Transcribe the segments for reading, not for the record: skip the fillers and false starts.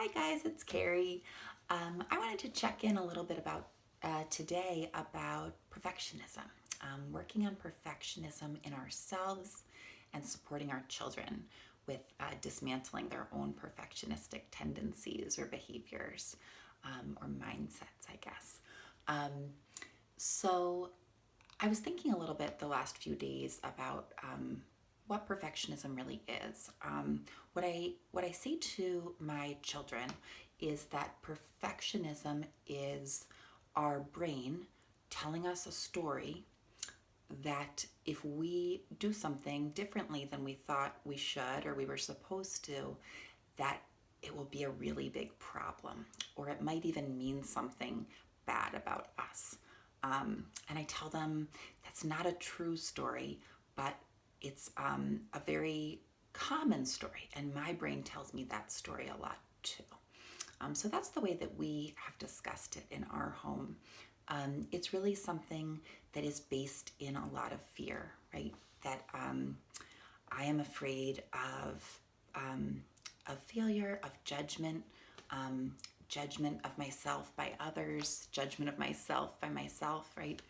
Hi guys, it's Carrie. I wanted to check in a little bit about today about perfectionism, working on perfectionism in ourselves and supporting our children with dismantling their own perfectionistic tendencies or behaviors or mindsets, I guess. Um, so I was thinking a little bit the last few days about what perfectionism really is. What I say to my children is that perfectionism is our brain telling us a story that if we do something differently than we thought we should or we were supposed to, that it will be a really big problem, or it might even mean something bad about us. And I tell them that's not a true story, but it's a very common story, and my brain tells me that story a lot too. So that's the way that we have discussed it in our home. It's really something that is based in a lot of fear, right? That I am afraid of failure, of judgment, judgment of myself by others, judgment of myself by myself, right?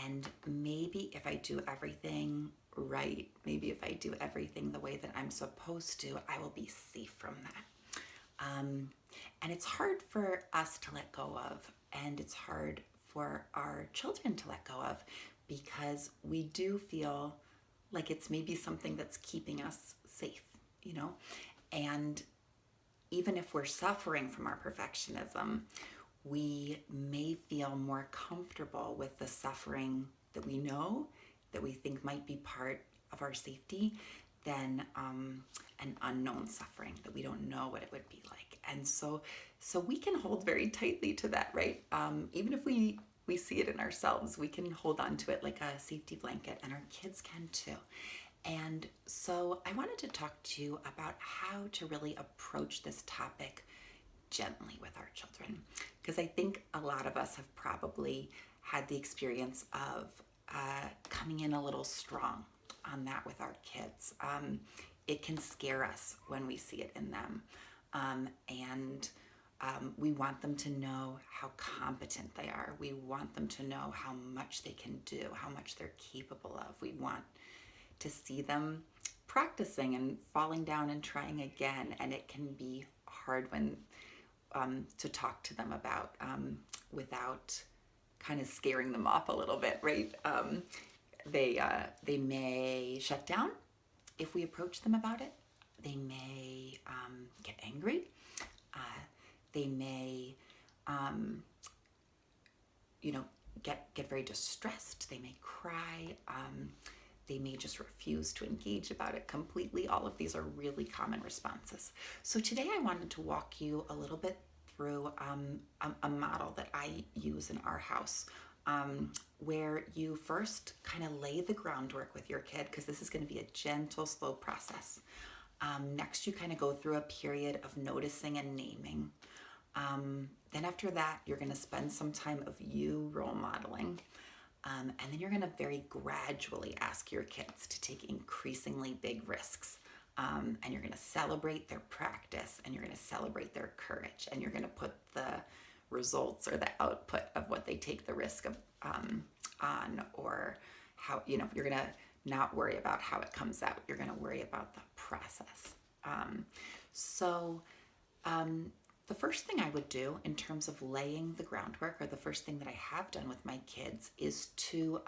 And maybe if I do everything right, maybe if I do everything the way that I'm supposed to, I will be safe from that. And it's hard for us to let go of, and it's hard for our children to let go of because we do feel like it's maybe something that's keeping us safe, you know? And even if we're suffering from our perfectionism, we may feel more comfortable with the suffering that we know, that we think might be part of our safety, than an unknown suffering that we don't know what it would be like. And so we can hold very tightly to that, right? Even if we see it in ourselves, we can hold on to it like a safety blanket, and our kids can too. And so I wanted to talk to you about how to really approach this topic gently with our children, because I think a lot of us have probably had the experience of coming in a little strong on that with our kids. It can scare us when we see it in them. And we want them to know how competent they are. We want them to know how much they can do, how much they're capable of. We want to see them practicing and falling down and trying again. And it can be hard when to talk to them about without kind of scaring them off a little bit, right? They may shut down if we approach them about it. They may get angry. They may, you know, get very distressed. They may cry. They may just refuse to engage about it completely. All of these are really common responses. So today I wanted to walk you a little bit through a model that I use in our house, where you first kind of lay the groundwork with your kid, because this is going to be a gentle, slow process. Next, you kind of go through a period of noticing and naming. Then after that, you're going to spend some time of you role modeling. And then you're going to very gradually ask your kids to take increasingly big risks. And you're going to celebrate their practice, and you're going to celebrate their courage, and you're going to put the results or the output of what they take the risk of on, or how, you know, you're going to not worry about how it comes out. You're going to worry about the process. So the first thing I would do in terms of laying the groundwork, or the first thing that I have done with my kids, is to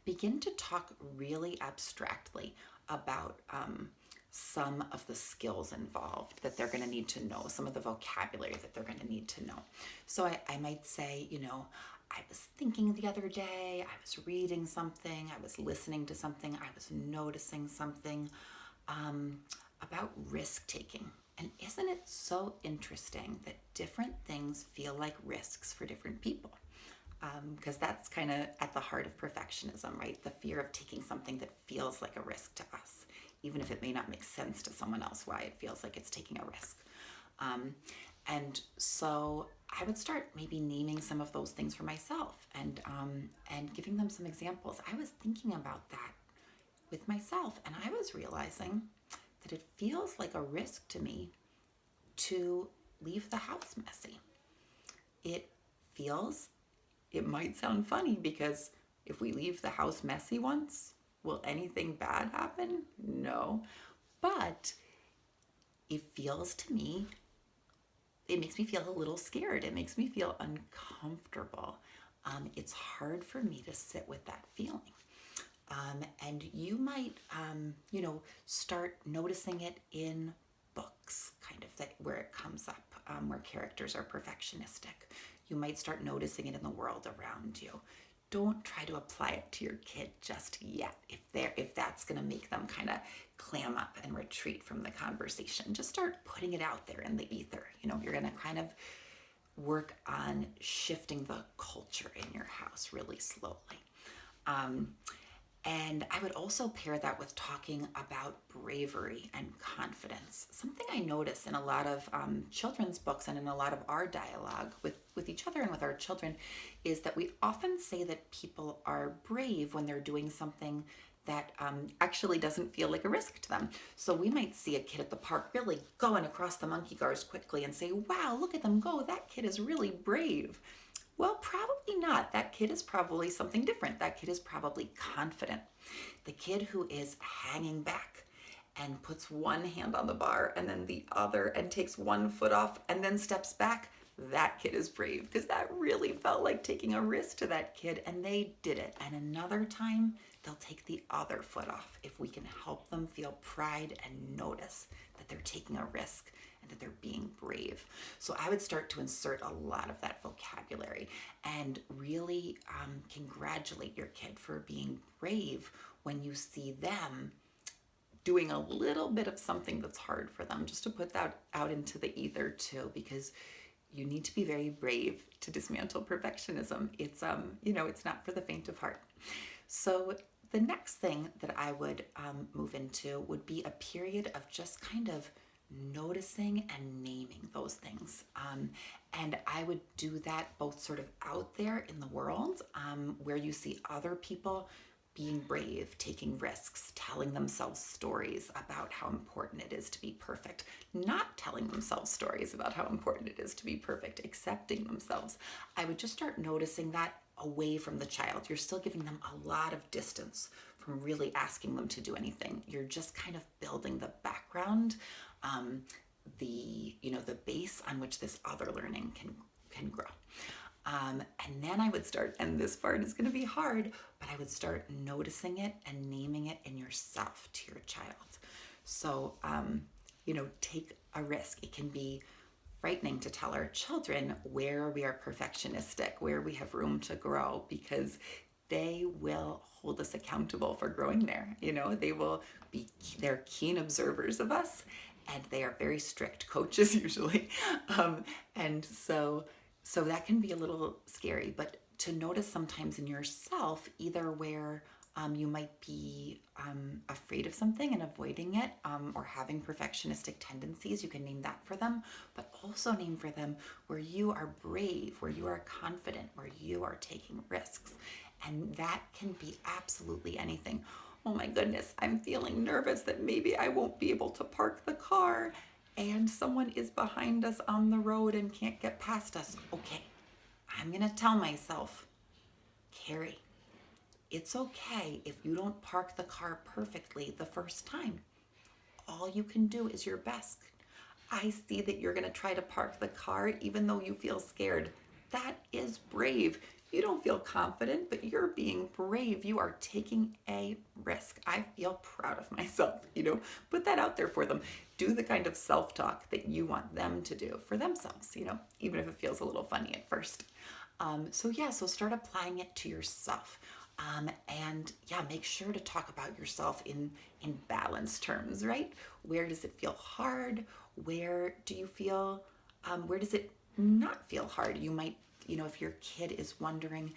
begin to talk really abstractly about some of the skills involved that they're going to need to know, some of the vocabulary that they're going to need to know. So I might say, you know, I was thinking the other day, I was reading something, I was listening to something, I was noticing something about risk taking. And isn't it so interesting that different things feel like risks for different people? Because that's kind of at the heart of perfectionism, right? The fear of taking something that feels like a risk to us, even if it may not make sense to someone else why it feels like it's taking a risk. And so I would start maybe naming some of those things for myself, and giving them some examples. I was thinking about that with myself, and I was realizing that it feels like a risk to me to leave the house messy. It feels, it might sound funny because if we leave the house messy once, will anything bad happen? No. But it feels to me, it makes me feel a little scared. It makes me feel uncomfortable. It's hard for me to sit with that feeling. And you might, start noticing it in books, kind of that where it comes up, where characters are perfectionistic. You might start noticing it in the world around you. Don't try to apply it to your kid just yet. If that's going to make them kind of clam up and retreat from the conversation, just start putting it out there in the ether. You're going to kind of work on shifting the culture in your house really slowly. And I would also pair that with talking about bravery and confidence. Something I notice in a lot of children's books and in a lot of our dialogue with each other and with our children is that we often say that people are brave when they're doing something that actually doesn't feel like a risk to them. So we might see a kid at the park really going across the monkey bars quickly and say, wow, look at them go. That kid is really brave. Well, probably not. That kid is probably something different. That kid is probably confident. The kid who is hanging back and puts one hand on the bar and then the other and takes one foot off and then steps back, that kid is brave because that really felt like taking a risk to that kid and they did it. And another time, they'll take the other foot off if we can help them feel pride and notice that they're taking a risk and that they're being brave. So I would start to insert a lot of that vocabulary and really congratulate your kid for being brave when you see them doing a little bit of something that's hard for them, just to put that out into the ether too, because you need to be very brave to dismantle perfectionism. It's not for the faint of heart. So the next thing that I would move into would be a period of just kind of noticing and naming those things. And I would do that both sort of out there in the world, where you see other people being brave, taking risks, telling themselves stories about how important it is to be perfect, not telling themselves stories about how important it is to be perfect, accepting themselves. I would just start noticing that away from the child. You're still giving them a lot of distance from really asking them to do anything. You're just kind of building the background, the base on which this other learning can grow. And then I would start, and this part is going to be hard, but I would start noticing it and naming it in yourself to your child. So, take a risk. It can be frightening to tell our children where we are perfectionistic, where we have room to grow, because they will hold us accountable for growing there. They're keen observers of us, and they are very strict coaches usually. And so that can be a little scary, but to notice sometimes in yourself, either where you might be afraid of something and avoiding it, or having perfectionistic tendencies, you can name that for them, but also name for them where you are brave, where you are confident, where you are taking risks. And that can be absolutely anything. Oh my goodness, I'm feeling nervous that maybe I won't be able to park the car and someone is behind us on the road and can't get past us. Okay, I'm gonna tell myself, Carrie, it's okay if you don't park the car perfectly the first time. All you can do is your best. I see that you're gonna try to park the car even though you feel scared. That is brave. You don't feel confident, but you're being brave. You are taking a risk. I feel proud of myself, put that out there for them. Do the kind of self-talk that you want them to do for themselves, even if it feels a little funny at first. So start applying it to yourself. Make sure to talk about yourself in balanced terms, right? Where does it feel hard? Where do you feel, where does it not feel hard? You might, if your kid is wondering,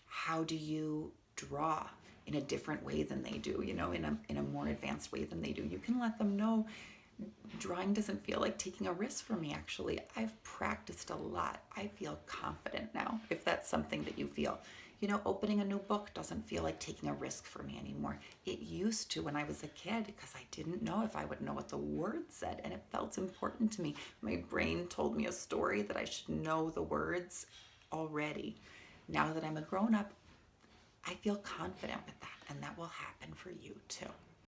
how do you draw in a different way than they do, in a more advanced way than they do, you can let them know, drawing doesn't feel like taking a risk for me, actually. I've practiced a lot. I feel confident now, if that's something that you feel Opening a new book doesn't feel like taking a risk for me anymore. It used to when I was a kid because I didn't know if I would know what the word said, and it felt important to me. My brain told me a story that I should know the words already. Now that I'm a grown up, I feel confident with that, and that will happen for you too.